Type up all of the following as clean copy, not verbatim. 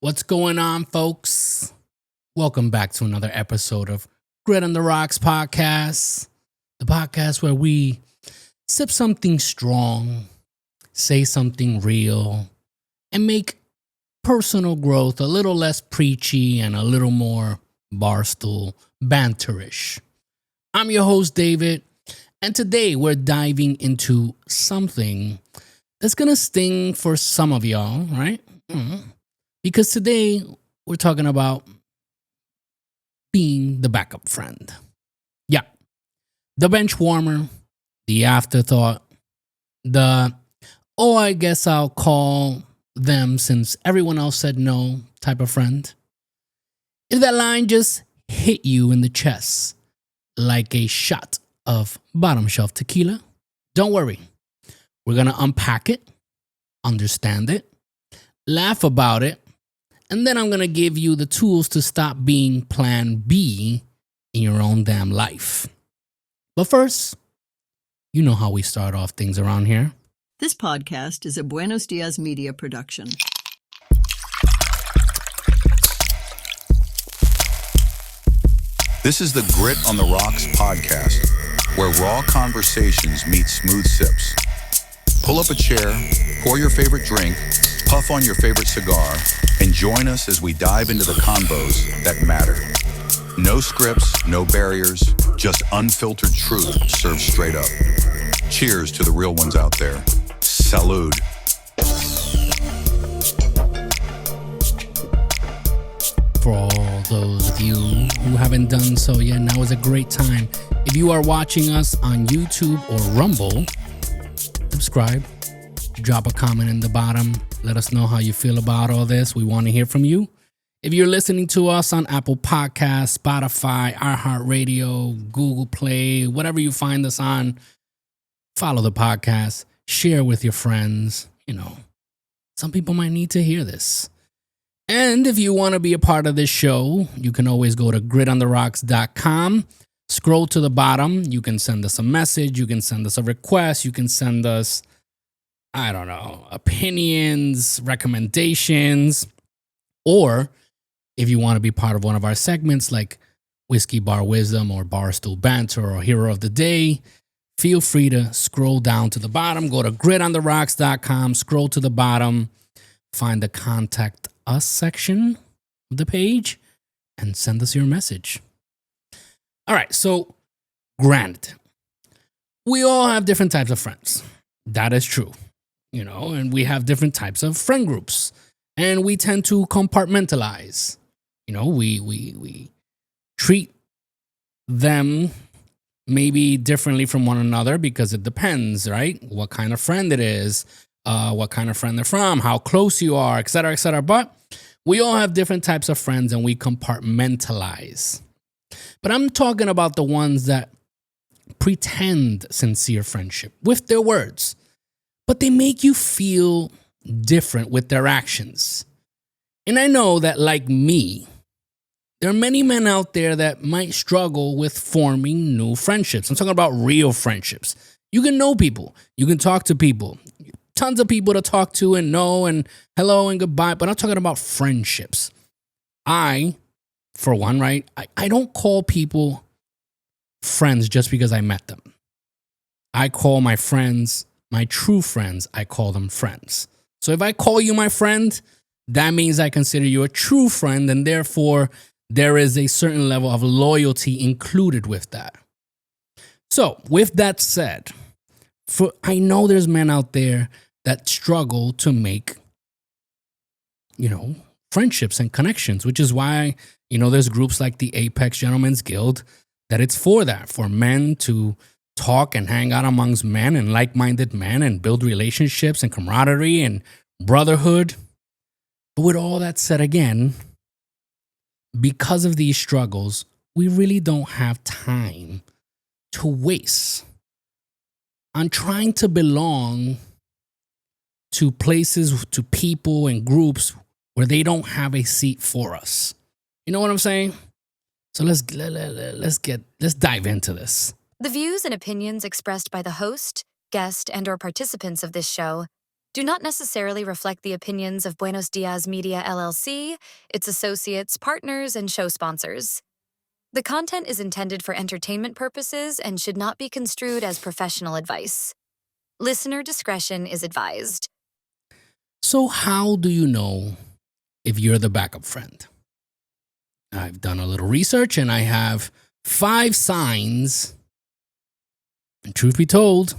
What's going on, folks? Welcome back to another episode of Grit on the Rocks podcast, the podcast where we sip something strong, say something real, and make personal growth a little less preachy and a little more barstool banterish. I'm your host, David, and today we're diving into something that's going to sting for some of y'all, right? Because today we're talking about being the backup friend. Yeah. The bench warmer, the afterthought, I guess I'll call them since everyone else said no type of friend. If that line just hit you in the chest like a shot of bottom shelf tequila, don't worry. We're going to unpack it, understand it, laugh about it, and then I'm going to give you the tools to stop being plan B in your own damn life. But first, you know how we start off things around here. This podcast is a Buenos Dias Media production. This is the Grit on the Rocks podcast, where raw conversations meet smooth sips. Pull up a chair, pour your favorite drink, puff on your favorite cigar, and join us as we dive into the convos that matter. No scripts, no barriers, just unfiltered truth served straight up. Cheers to the real ones out there. Salud. For all those of you who haven't done so yet, now is a great time. If you are watching us on YouTube or Rumble, subscribe, drop a comment in the bottom. Let us know how you feel about all this. We want to hear from you. If you're listening to us on Apple Podcasts, Spotify, iHeartRadio, Google Play, whatever you find us on, follow the podcast, share with your friends. You know, some people might need to hear this. And if you want to be a part of this show, you can always go to gritontheRocks.com. Scroll to the bottom. You can send us a message. You can send us a request. You can send us, opinions, recommendations. Or if you want to be part of one of our segments like Whiskey Bar Wisdom or Barstool Banter or Hero of the Day, feel free to scroll down to the bottom. Go to gritontheRocks.com. Scroll to the bottom. Find the Contact Us section of the page and send us your message. All right, so granted, we all have different types of friends. That is true, and we have different types of friend groups, and we tend to compartmentalize. We treat them maybe differently from one another because it depends, right? What kind of friend it is, what kind of friend they're from, how close you are, et cetera, et cetera. But we all have different types of friends and we compartmentalize. But I'm talking about the ones that pretend sincere friendship with their words, but they make you feel different with their actions. And I know that, like me, there are many men out there that might struggle with forming new friendships. I'm talking about real friendships. You can know people. You can talk to people. Tons of people to talk to and know and hello and goodbye. But I'm talking about friendships. For one, right? I don't call people friends just because I met them. I call my friends, my true friends, I call them friends. So if I call you my friend, that means I consider you a true friend, and therefore there is a certain level of loyalty included with that. So with that said, I know there's men out there that struggle to make, friendships and connections, which is why, there's groups like the Apex Gentlemen's Guild that it's for that, for men to talk and hang out amongst men and like-minded men and build relationships and camaraderie and brotherhood. But with all that said, again, because of these struggles, we really don't have time to waste on trying to belong to places, to people and groups where they don't have a seat for us. You know what I'm saying? So let's dive into this. The views and opinions expressed by the host, guest, and/or participants of this show do not necessarily reflect the opinions of Buenos Dias Media LLC, its associates, partners, and show sponsors. The content is intended for entertainment purposes and should not be construed as professional advice. Listener discretion is advised. So, how do you know if you're the backup friend? I've done a little research and I have 5 signs. And truth be told,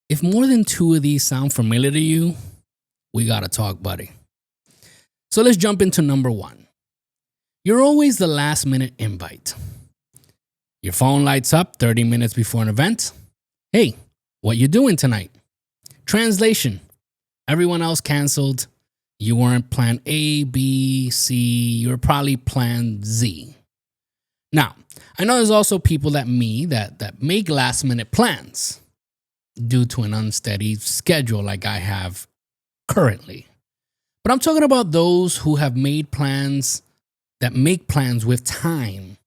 if more than 2 of these sound familiar to you, we gotta talk, buddy. So let's jump into number 1. You're always the last minute invite. Your phone lights up 30 minutes before an event. Hey, what you doing tonight? Translation: everyone else canceled. You weren't plan A, B, C. You were probably plan Z. Now, I know there's also people that make last minute plans due to an unsteady schedule like I have currently. But I'm talking about those who have made plans that make plans with time.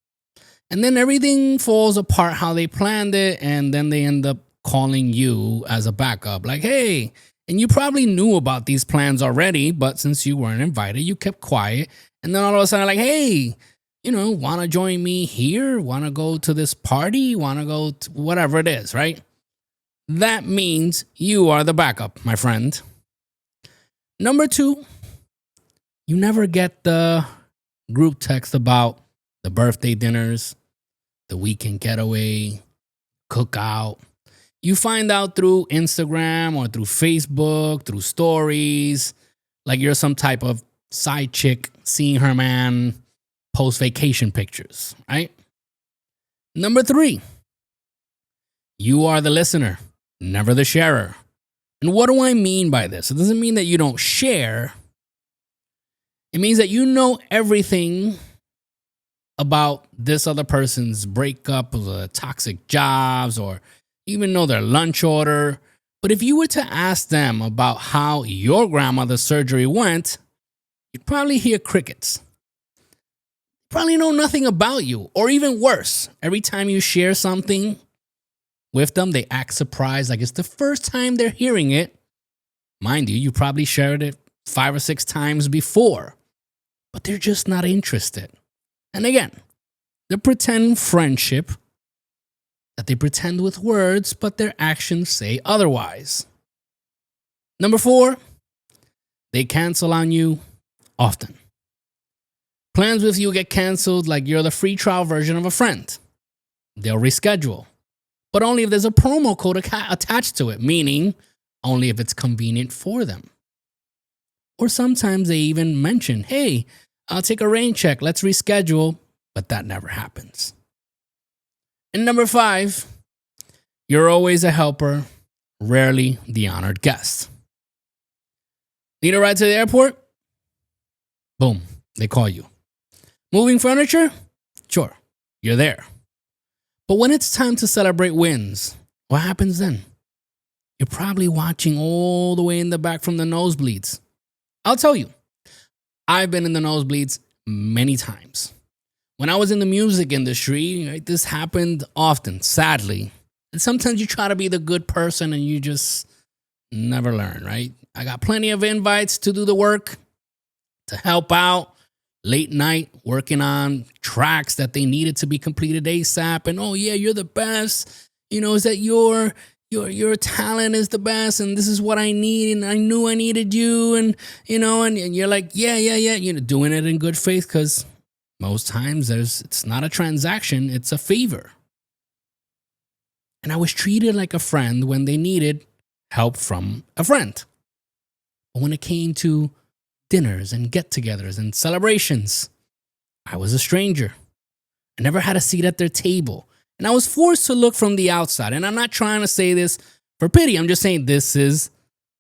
And then everything falls apart how they planned it, and then they end up calling you as a backup. Like, hey, and you probably knew about these plans already, but since you weren't invited, you kept quiet. And then all of a sudden, like, hey, want to join me here? Want to go to this party? Want to go to whatever it is, right? That means you are the backup, my friend. Number 2, you never get the group text about the birthday dinners, the weekend getaway, cookout. You find out through Instagram or through Facebook, through stories, like you're some type of side chick seeing her man post vacation pictures, right? Number 3, you are the listener, never the sharer. And what do I mean by this? It doesn't mean that you don't share. It means that you know everything about this other person's breakup, or toxic jobs, or even know their lunch order. But if you were to ask them about how your grandmother's surgery went, you'd probably hear crickets. Probably know nothing about you. Or even worse, every time you share something with them, they act surprised like it's the first time they're hearing it. Mind you probably shared it 5 or 6 times before, but they're just not interested. And again, the pretend friendship that they pretend with words, but their actions say otherwise. Number 4, they cancel on you often. Plans with you get canceled like you're the free trial version of a friend. They'll reschedule, but only if there's a promo code attached to it, meaning only if it's convenient for them. Or sometimes they even mention, hey, I'll take a rain check, let's reschedule, but that never happens. And number 5, you're always a helper, rarely the honored guest. Need a ride to the airport? Boom, they call you. Moving furniture? Sure, you're there. But when it's time to celebrate wins, what happens then? You're probably watching all the way in the back from the nosebleeds. I'll tell you, I've been in the nosebleeds many times. When I was in the music industry, right, this happened often, sadly. And sometimes you try to be the good person and you just never learn, right? I got plenty of invites to do the work, to help out, late night, working on tracks that they needed to be completed ASAP. And, oh, yeah, you're the best. Is that your talent is the best, and this is what I need, and I knew I needed you, and you're like, yeah, doing it in good faith, because most times it's not a transaction, it's a favor. And I was treated like a friend when they needed help from a friend. But when it came to dinners and get-togethers and celebrations, I was a stranger. I never had a seat at their table. And I was forced to look from the outside. And I'm not trying to say this for pity. I'm just saying this is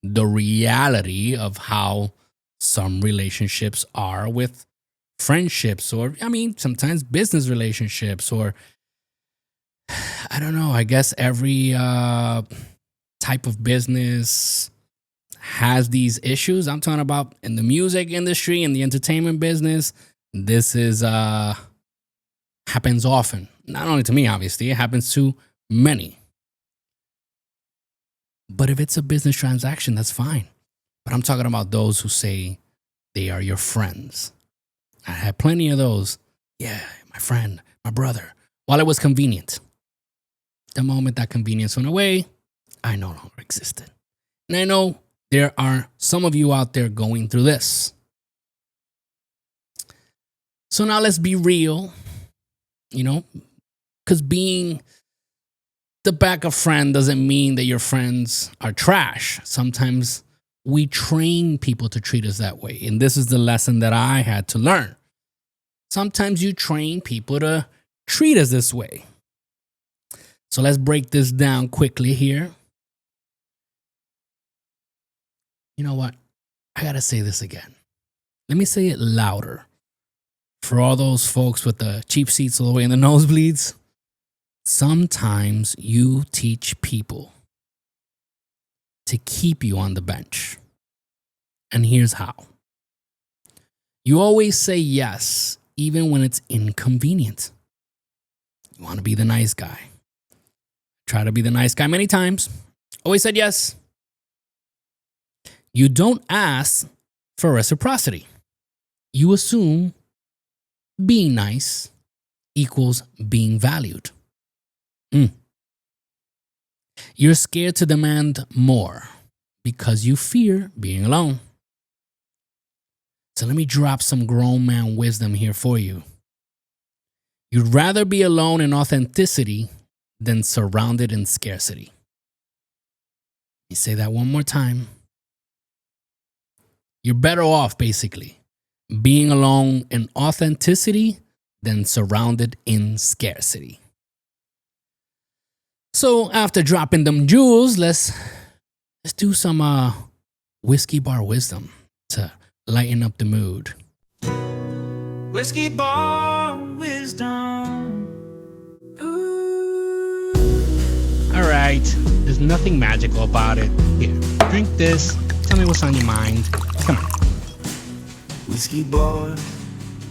the reality of how some relationships are with friendships, or, sometimes business relationships, or, I don't know, I guess every type of business has these issues. I'm talking about in the music industry, in the entertainment business. This is happens often. Not only to me, obviously, it happens to many. But if it's a business transaction, that's fine. But I'm talking about those who say they are your friends. I had plenty of those. Yeah, my friend, my brother, while it was convenient. The moment that convenience went away, I no longer existed. And I know there are some of you out there going through this. So now let's be real, because being the backup friend doesn't mean that your friends are trash. Sometimes we train people to treat us that way. And this is the lesson that I had to learn. Sometimes you train people to treat us this way. So let's break this down quickly here. You know what? I got to say this again. Let me say it louder. For all those folks with the cheap seats all the way in the nosebleeds, sometimes you teach people to keep you on the bench. And here's how. You always say yes, even when it's inconvenient. You want to be the nice guy. Try to be the nice guy many times. Always said yes. You don't ask for reciprocity. You assume being nice equals being valued. You're scared to demand more because you fear being alone. So let me drop some grown man wisdom here for you. You'd rather be alone in authenticity than surrounded in scarcity. Let me say that one more time. You're better off, basically, being alone in authenticity than surrounded in scarcity. So after dropping them jewels, let's do some whiskey bar wisdom to lighten up the mood. Whiskey bar wisdom. Ooh. All right, there's nothing magical about it. Here, drink this. Tell me what's on your mind. Come on. Whiskey bar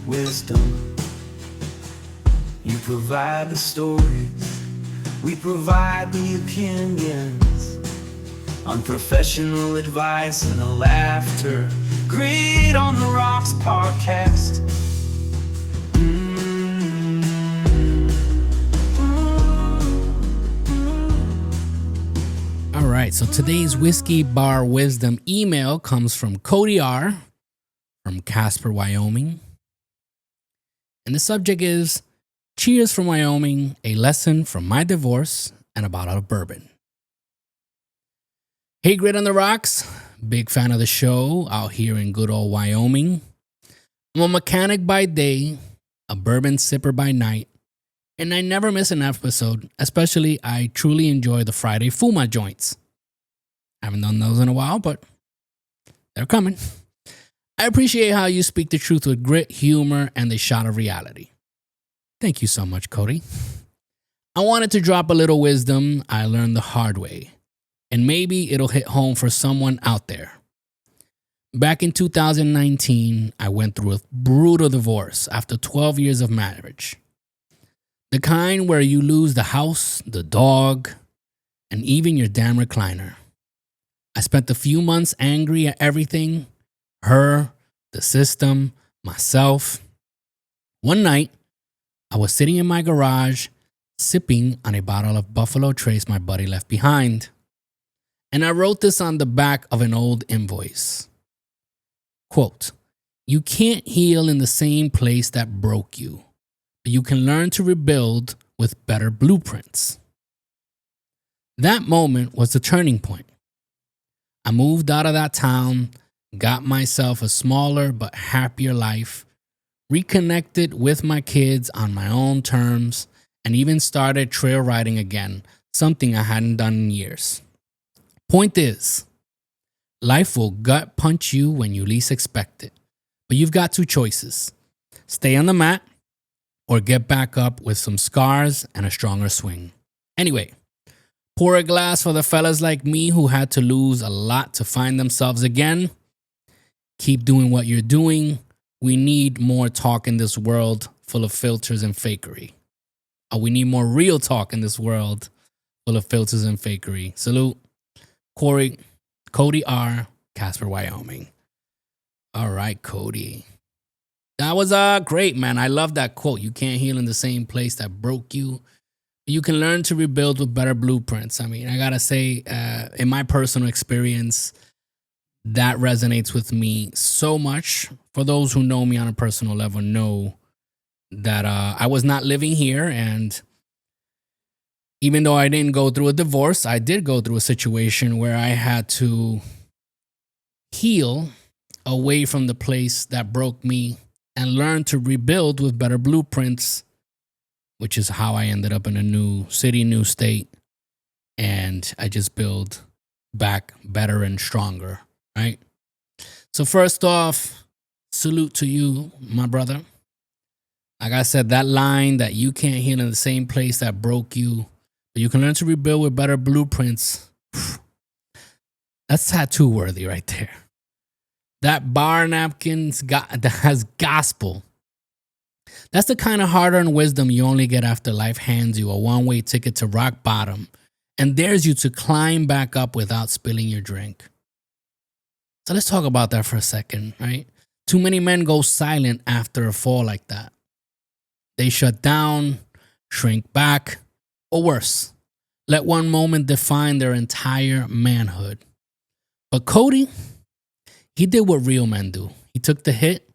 wisdom. You provide the stories. We provide the opinions. Unprofessional advice and the laughter. Great on the Rocks podcast. All right, so today's Whiskey Bar Wisdom email comes from Cody R. from Casper, Wyoming. And the subject is, Cheers from Wyoming, a lesson from my divorce and a bottle of bourbon. Hey, Grit on the Rocks. Big fan of the show out here in good old Wyoming. I'm a mechanic by day, a bourbon sipper by night, and I never miss an episode. Especially, I truly enjoy the Friday Fuma joints. I haven't done those in a while, but they're coming. I appreciate how you speak the truth with grit, humor, and a shot of reality. Thank you so much, Cody. I wanted to drop a little wisdom I learned the hard way, and maybe it'll hit home for someone out there. Back in 2019, I went through a brutal divorce after 12 years of marriage. The kind where you lose the house, the dog, and even your damn recliner. I spent a few months angry at everything, her, the system, myself. One night, I was sitting in my garage, sipping on a bottle of Buffalo Trace my buddy left behind. And I wrote this on the back of an old invoice. Quote, "You can't heal in the same place that broke you, but you can learn to rebuild with better blueprints." That moment was the turning point. I moved out of that town, got myself a smaller but happier life, reconnected with my kids on my own terms, and even started trail riding again, something I hadn't done in years. Point is, life will gut punch you when you least expect it, but you've got two choices. Stay on the mat or get back up with some scars and a stronger swing. Anyway, pour a glass for the fellas like me who had to lose a lot to find themselves again. Keep doing what you're doing. We need more talk in this world full of filters and fakery. We need more real talk in this world full of filters and fakery. Salute. Cody R., Casper, Wyoming. All right, Cody. That was great, man. I love that quote. You can't heal in the same place that broke you. You can learn to rebuild with better blueprints. I mean, I got to say, in my personal experience, that resonates with me so much. For those who know me on a personal level, know that I was not living here. And even though I didn't go through a divorce, I did go through a situation where I had to heal away from the place that broke me and learn to rebuild with better blueprints, which is how I ended up in a new city, new state. And I just build back better and stronger, right? So first off, salute to you, my brother. Like I said, that line that you can't heal in the same place that broke you, but you can learn to rebuild with better blueprints. That's tattoo worthy right there. That bar napkins that has gospel. That's the kind of hard-earned wisdom you only get after life hands you a one-way ticket to rock bottom and dares you to climb back up without spilling your drink. So let's talk about that for a second, right? Too many men go silent after a fall like that. They shut down, shrink back, or worse, let one moment define their entire manhood. But Cody, he did what real men do. He took the hit,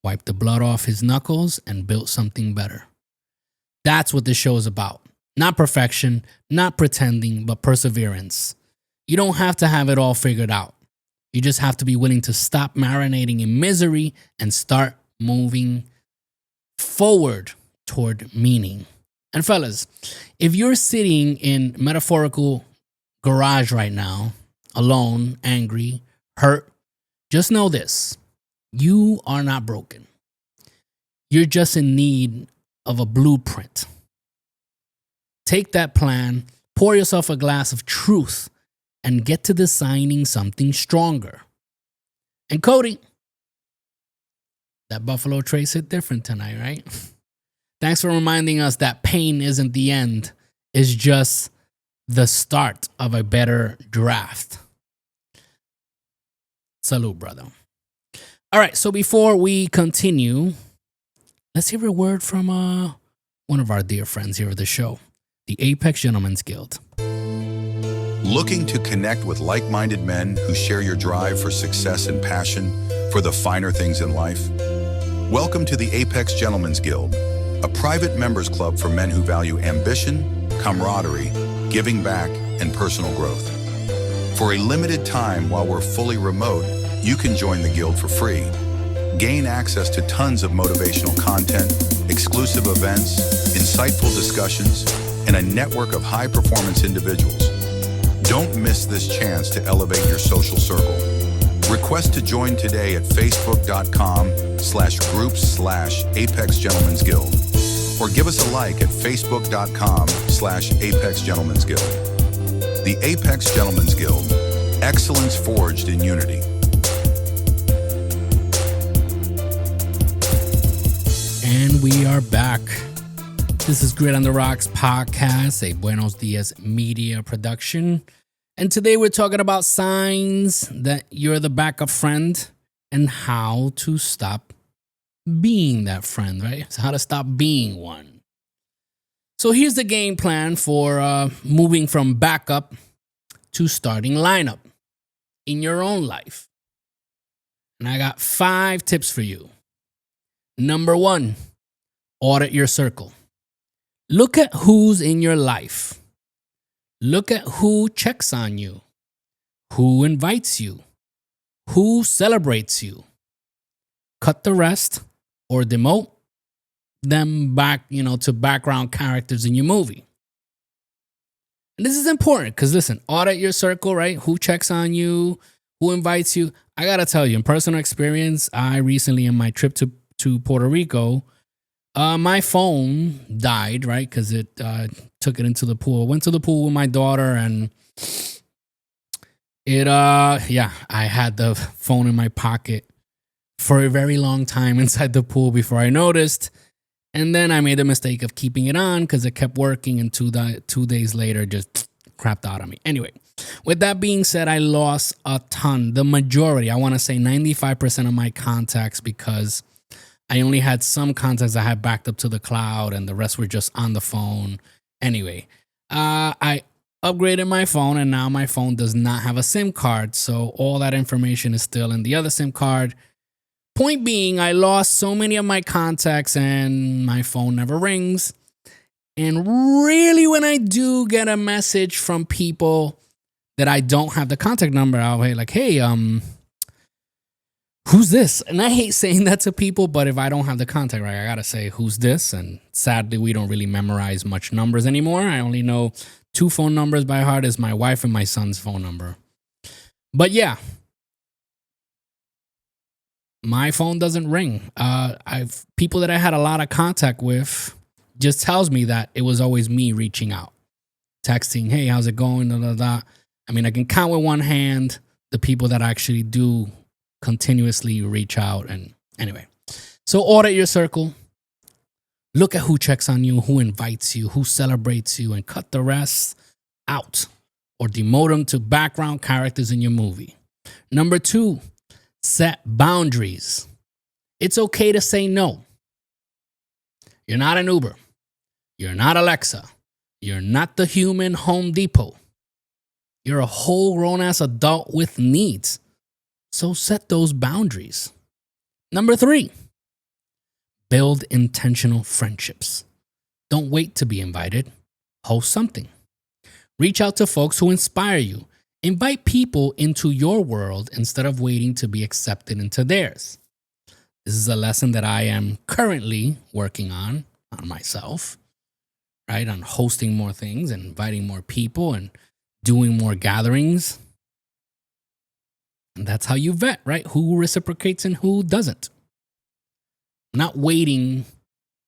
wiped the blood off his knuckles, and built something better. That's what this show is about. Not perfection, not pretending, but perseverance. You don't have to have it all figured out. You just have to be willing to stop marinating in misery and start moving forward toward meaning. And fellas, if you're sitting in metaphorical garage right now, alone, angry, hurt, just know this. You are not broken. You're just in need of a blueprint. Take that plan, pour yourself a glass of truth, and get to designing something stronger. And Cody, that Buffalo Trace hit different tonight, right? Thanks for reminding us that pain isn't the end. It's just the start of a better draft. Salute, brother. All right, so before we continue, let's hear a word from one of our dear friends here at the show, the Apex Gentlemen's Guild. Looking to connect with like-minded men who share your drive for success and passion for the finer things in life? Welcome to the Apex Gentlemen's Guild, a private members club for men who value ambition, camaraderie, giving back, and personal growth. For a limited time while we're fully remote, you can join the Guild for free. Gain access to tons of motivational content, exclusive events, insightful discussions, and a network of high-performance individuals. Don't miss this chance to elevate your social circle. Request to join today at facebook.com/groups/Apex Gentlemen's Guild or give us a like at facebook.com/Apex Gentlemen's Guild. The Apex Gentlemen's Guild, excellence forged in unity. And we are back. This is Grit on the Rocks podcast, a Buenos Dias media production. And today we're talking about signs that you're the backup friend and how to stop being that friend, right? So how to stop being one. So here's the game plan for moving from backup to starting lineup in your own life. And I got 5 tips for you. Number 1, audit your circle. Look at who's in your life. Look at who checks on you, who invites you, who celebrates you. Cut the rest or demote them back, to background characters in your movie. And this is important because listen, audit your circle, right? Who checks on you, who invites you. I got to tell you, in personal experience, I recently, in my trip to Puerto Rico, my phone died, right? Because it took it into the pool. I went to the pool with my daughter and I had the phone in my pocket for a very long time inside the pool before I noticed. And then I made the mistake of keeping it on because it kept working, and 2 days later just crapped out on me. Anyway, With that being said, I lost a ton. The majority, I want to say 95% of my contacts, because I only had some contacts I had backed up to the cloud and the rest were just on the phone. Anyway, I upgraded my phone and now my phone does not have a SIM card. So all that information is still in the other SIM card. Point being, I lost so many of my contacts and my phone never rings. And really, when I do get a message from people that I don't have the contact number, I'll be like, hey, who's this? And I hate saying that to people, but if I don't have the contact, right, I gotta say, who's this? And sadly, we don't really memorize much numbers anymore. I only know 2 phone numbers by heart, is my wife and my son's phone number. But yeah, my phone doesn't ring. I've people that I had a lot of contact with just tells me that it was always me reaching out, texting, hey, how's it going? Da, da, da. I mean, I can count with one hand the people that actually do continuously reach out. And anyway, so audit your circle. Look at who checks on you, who invites you, who celebrates you, and cut the rest out or demote them to background characters in your movie. Number 2, set boundaries. It's okay to say no. You're not an Uber. You're not Alexa. You're not the human Home Depot. You're a whole grown-ass adult with needs. So set those boundaries. Number 3, build intentional friendships. Don't wait to be invited. Host something. Reach out to folks who inspire you. Invite people into your world instead of waiting to be accepted into theirs. This is a lesson that I am currently working on myself, right? On hosting more things and inviting more people and doing more gatherings. And that's how you vet, right? Who reciprocates and who doesn't. Not waiting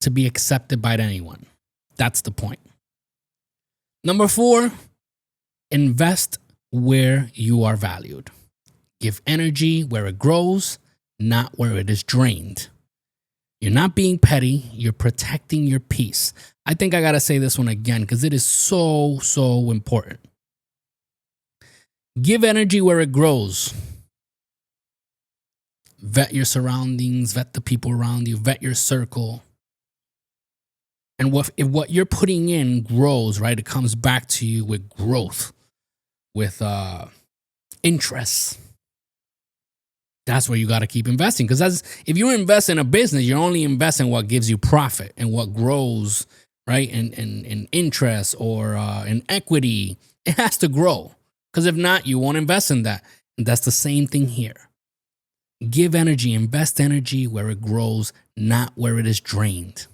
to be accepted by anyone. That's the point. Number 4, invest where you are valued. Give energy where it grows, not where it is drained. You're not being petty. You're protecting your peace. I think I got to say this one again because it is so, so important. Give energy where it grows. Vet your surroundings, vet the people around you, vet your circle. And if what you're putting in grows, right, it comes back to you with growth, with interest. That's where you got to keep investing. Because if you invest in a business, you're only investing what gives you profit and what grows, right, in interest or in equity. It has to grow. Because if not, you won't invest in that. And that's the same thing here. Give energy, invest energy where it grows, not where it is drained.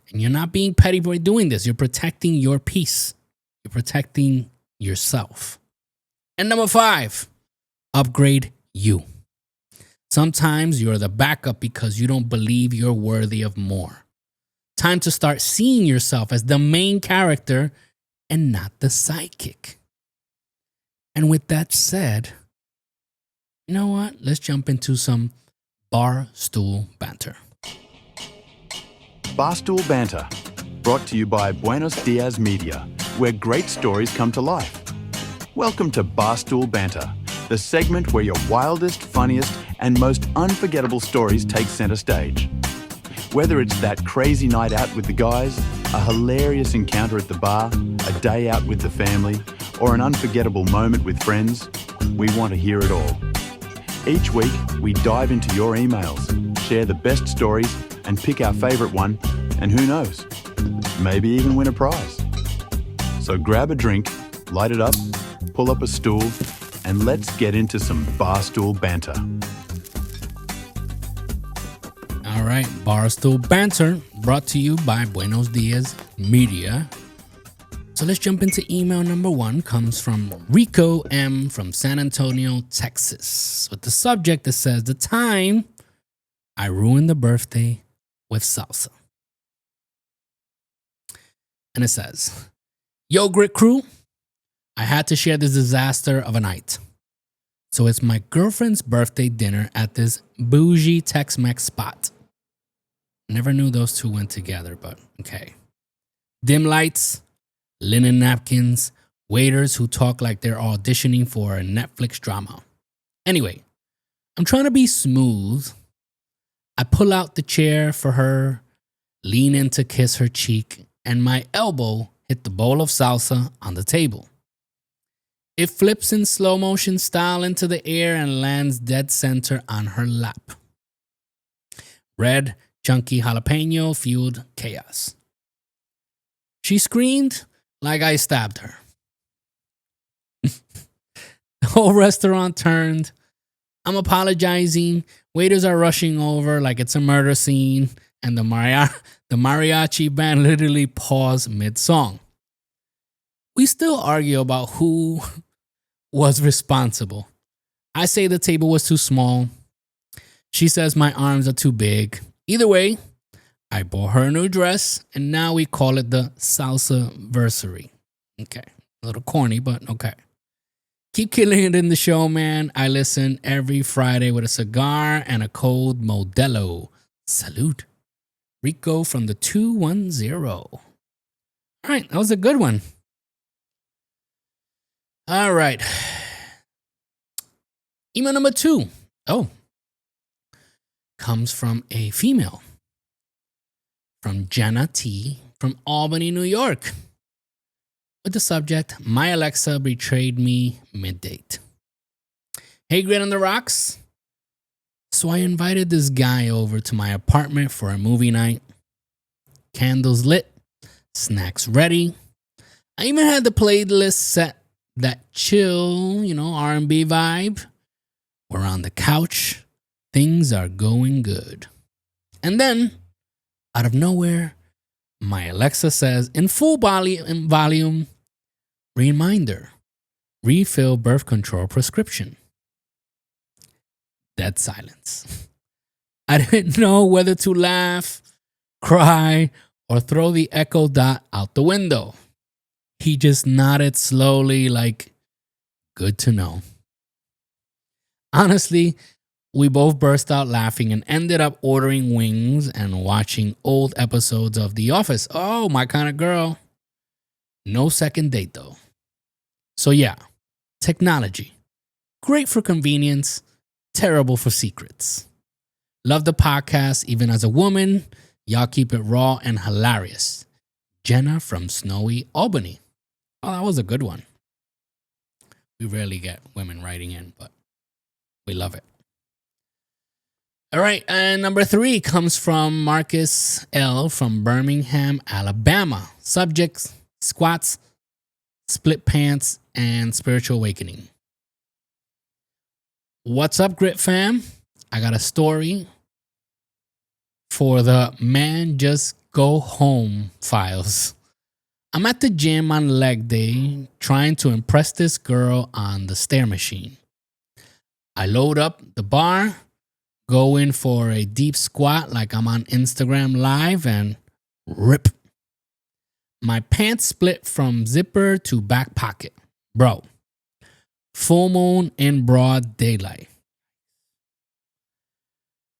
And you're not being petty by doing this. You're protecting your peace. You're protecting yourself. And number 5, upgrade you. Sometimes you're the backup because you don't believe you're worthy of more. Time to start seeing yourself as the main character and not the sidekick. And with that said, you know what? Let's jump into some Barstool banter. Barstool Banter, brought to you by Buenos Dias Media, where great stories come to life. Welcome to Barstool Banter, the segment where your wildest, funniest, and most unforgettable stories take center stage. Whether it's that crazy night out with the guys, a hilarious encounter at the bar, a day out with the family, or an unforgettable moment with friends, we want to hear it all. Each week, we dive into your emails, share the best stories, and pick our favorite one, and who knows, maybe even win a prize. So grab a drink, light it up, pull up a stool, and let's get into some Barstool Banter. All right, Barstool Banter, brought to you by Buenos Dias Media. So let's jump into email number 1. Comes from Rico M. from San Antonio, Texas. With the subject that says, the time I ruined the birthday with salsa. And it says, yo, Grit Crew, I had to share this disaster of a night. So it's my girlfriend's birthday dinner at this bougie Tex-Mex spot. Never knew those two went together, but okay. Dim lights, linen napkins, waiters who talk like they're auditioning for a Netflix drama. Anyway, I'm trying to be smooth. I pull out the chair for her, lean in to kiss her cheek, and my elbow hit the bowl of salsa on the table. It flips in slow motion style into the air and lands dead center on her lap. Red, chunky jalapeno fueled chaos. She screamed like I stabbed her. The whole restaurant turned. I'm apologizing. Waiters are rushing over like it's a murder scene. And the mariachi band literally paused mid-song. We still argue about who was responsible. I say the table was too small. She says my arms are too big. Either way, I bought her a new dress, and now we call it the salsa-versary. Okay, a little corny, but okay. Keep killing it in the show, man. I listen every Friday with a cigar and a cold Modelo. Salute. Rico from the 210. All right, that was a good one. All right. Email number 2. Oh. Comes from a female. From Jenna T. from Albany, New York. With the subject, my Alexa betrayed me mid-date. Hey, Grit on the Rocks. So I invited this guy over to my apartment for a movie night. Candles lit, snacks ready. I even had the playlist set, that chill, R&B vibe. We're on the couch. Things are going good. And then, out of nowhere, my Alexa says in full volume, reminder, refill birth control prescription. Dead silence. I didn't know whether to laugh, cry, or throw the Echo Dot out the window. He just nodded slowly like, good to know. Honestly, we both burst out laughing and ended up ordering wings and watching old episodes of The Office. Oh, my kind of girl. No second date, though. So yeah, technology. Great for convenience, terrible for secrets. Love the podcast, even as a woman. Y'all keep it raw and hilarious. Jenna from snowy Albany. Oh, that was a good one. We rarely get women writing in, but we love it. All right, and number 3 comes from Marcus L. from Birmingham, Alabama. Subjects, squats, split pants, and spiritual awakening. What's up, Grit fam? I got a story for the man just go home files. I'm at the gym on leg day trying to impress this girl on the stair machine. I load up the bar, go in for a deep squat like I'm on Instagram Live, and rip. My pants split from zipper to back pocket. Bro, full moon in broad daylight.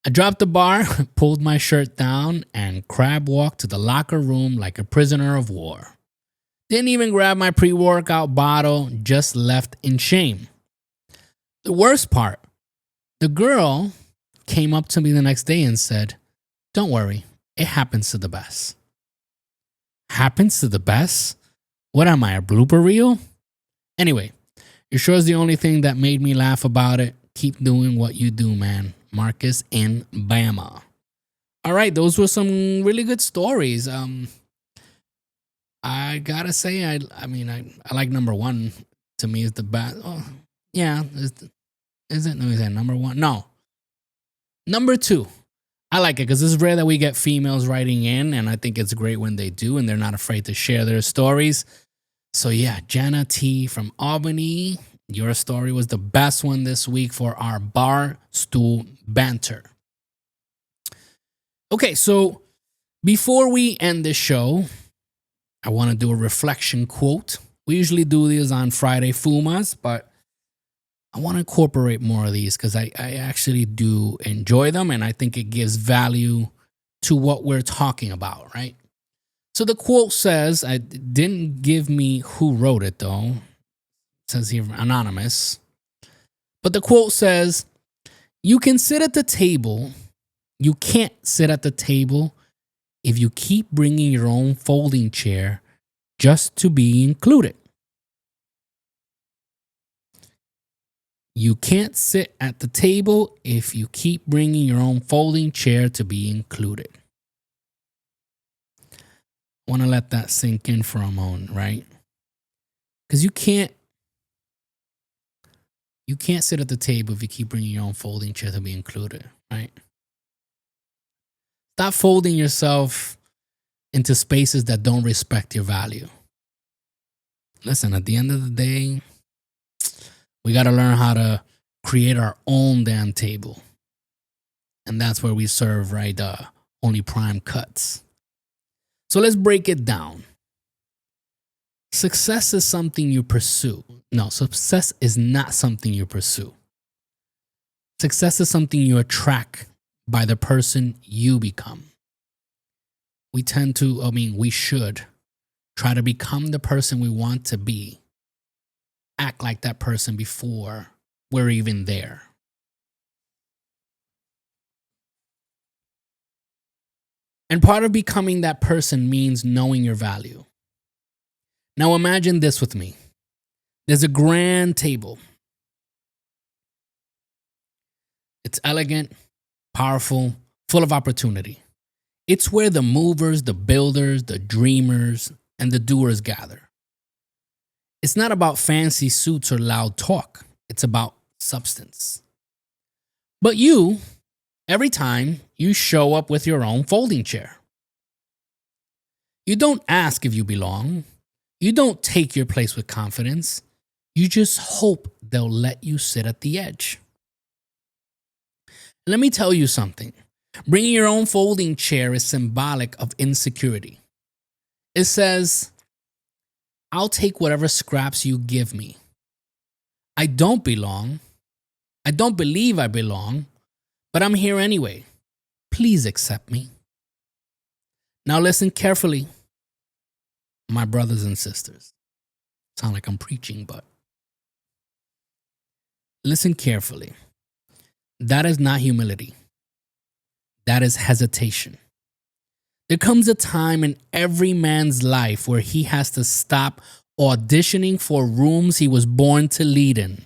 I dropped the bar, pulled my shirt down, and crab walked to the locker room like a prisoner of war. Didn't even grab my pre-workout bottle, just left in shame. The worst part, the girl came up to me the next day and said, "Don't worry, it happens to the best." Happens to the best? What am I, a blooper reel? Anyway, it sure is the only thing that made me laugh about it. Keep doing what you do, man. Marcus in Bama. All right, those were some really good stories. I gotta say, I like number 1. To me, is the best. Oh, yeah, is it? Let me say number 1. No, number 2. I like it because it's rare that we get females writing in, and I think it's great when they do, and they're not afraid to share their stories. So yeah, Jana T from Albany, your story was the best one this week for our bar stool banter. Okay, so before we end the show, I want to do a reflection quote. We usually do these on Friday Fumas, but I want to incorporate more of these because I actually do enjoy them, and I think it gives value to what we're talking about, right? So the quote says, I didn't give me who wrote it though. It says here anonymous. But the quote says, you can sit at the table. You can't sit at the table if you keep bringing your own folding chair just to be included. You can't sit at the table if you keep bringing your own folding chair to be included. I want to let that sink in for a moment, right? Because you can't sit at the table if you keep bringing your own folding chair to be included, right? Stop folding yourself into spaces that don't respect your value. Listen, at the end of the day, we got to learn how to create our own damn table. And that's where we serve, right, only prime cuts. So let's break it down. Success is something you pursue. No, success is not something you pursue. Success is something you attract by the person you become. We should try to become the person we want to be. Act like that person before we're even there. And part of becoming that person means knowing your value. Now imagine this with me. There's a grand table. It's elegant, powerful, full of opportunity. It's where the movers, the builders, the dreamers, and the doers gather. It's not about fancy suits or loud talk. It's about substance. But you, every time, you show up with your own folding chair. You don't ask if you belong. You don't take your place with confidence. You just hope they'll let you sit at the edge. Let me tell you something. Bringing your own folding chair is symbolic of insecurity. It says, I'll take whatever scraps you give me. I don't belong. I don't believe I belong, but I'm here anyway. Please accept me. Now listen carefully, my brothers and sisters. Sound like I'm preaching, but listen carefully. That is not humility. That is hesitation. There comes a time in every man's life where he has to stop auditioning for rooms he was born to lead in.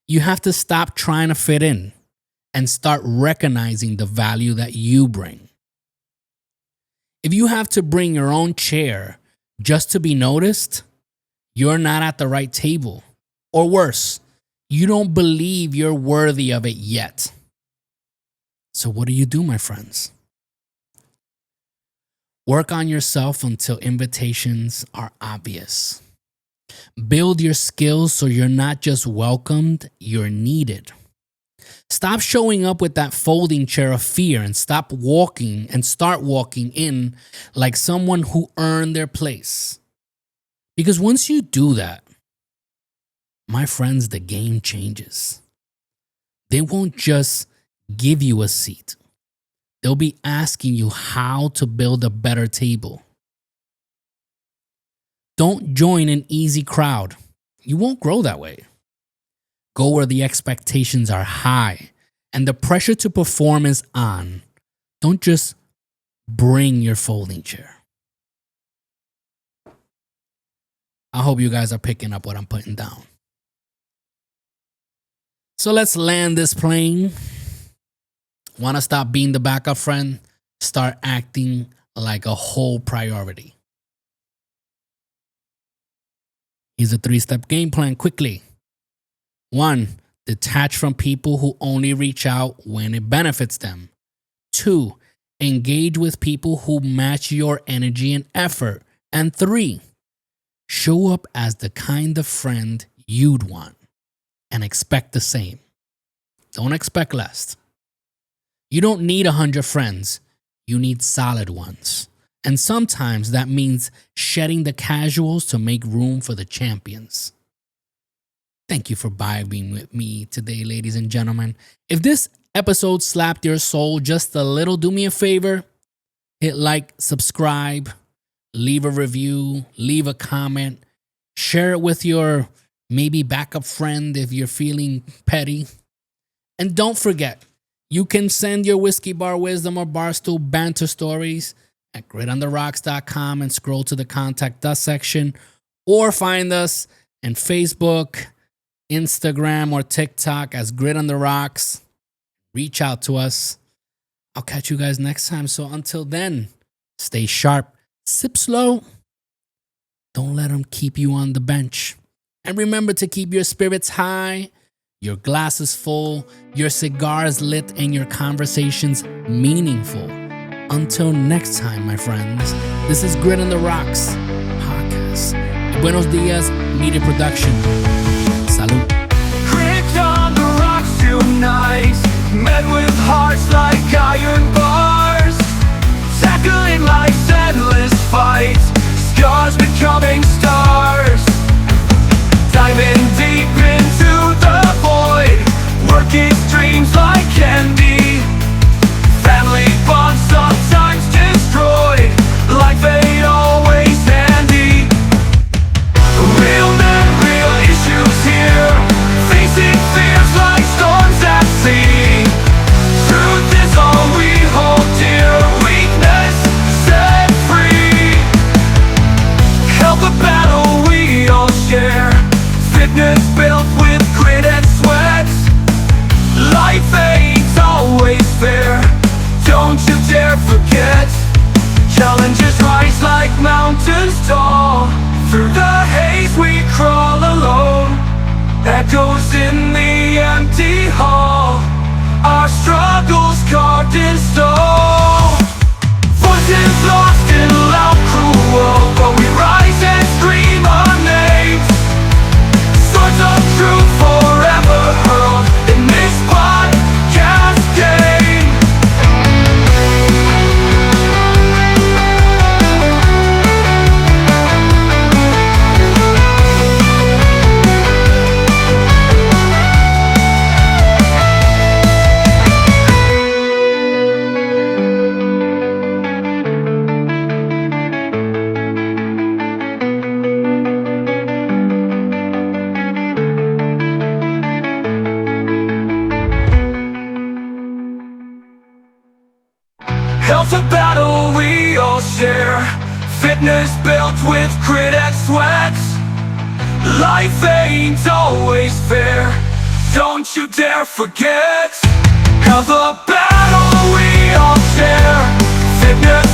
You have to stop trying to fit in and start recognizing the value that you bring. If you have to bring your own chair just to be noticed, you're not at the right table. Or worse, you don't believe you're worthy of it yet. So what do you do, my friends? Work on yourself until invitations are obvious. Build your skills so you're not just welcomed, you're needed. Stop showing up with that folding chair of fear and start walking in like someone who earned their place. Because once you do that, my friends, the game changes. They won't just give you a seat. They'll be asking you how to build a better table. Don't join an easy crowd. You won't grow that way. Go where the expectations are high and the pressure to perform is on. Don't just bring your folding chair. I hope you guys are picking up what I'm putting down. So let's land this plane. Want to stop being the backup friend? Start acting like a whole priority. Here's a 3-step game plan quickly. 1, detach from people who only reach out when it benefits them. 2, engage with people who match your energy and effort. And 3, show up as the kind of friend you'd want and expect the same. Don't expect less. You don't need 100 friends. You need solid ones. And sometimes that means shedding the casuals to make room for the champions. Thank you for vibing with me today, ladies and gentlemen. If this episode slapped your soul just a little, do me a favor. Hit like, subscribe, leave a review, leave a comment, share it with your maybe backup friend if you're feeling petty. And don't forget, you can send your whiskey bar wisdom or barstool banter stories at gritontheRocks.com and scroll to the Contact Us section, or find us on Facebook, Instagram, or TikTok as Grit on the Rocks. Reach out to us. I'll catch you guys next time. So until then, stay sharp, sip slow. Don't let them keep you on the bench. And remember to keep your spirits high, your glasses full, your cigars lit, and your conversations meaningful. Until next time, my friends, this is Grit on the Rocks podcast. Buenos Dias Media Production. Salud. Grit on the rocks tonight, men with hearts like iron bars, tackling life's endless fights, scars becoming stars, diving deep into the void, working streams like candy, family bonds sometimes destroyed, life ain't always handy. Real men, real issues here, facing fears like storms at sea. Truth is all we hold dear, weakness set free. Help a battle we all share, fitness built with grit and sweat. Life ain't always fair, don't you dare forget. Challenges rise like mountains tall, through the haze we crawl alone. Echoes in the empty hall, our struggles carved in stone. Voices lost in a loud cruel, but we rise and scream our names. Swords of truth forever hurled in this podcast game. Health's a battle we all share, fitness built with grit and sweat. Life ain't always fair, don't you dare forget. Health's a battle we all share, fitness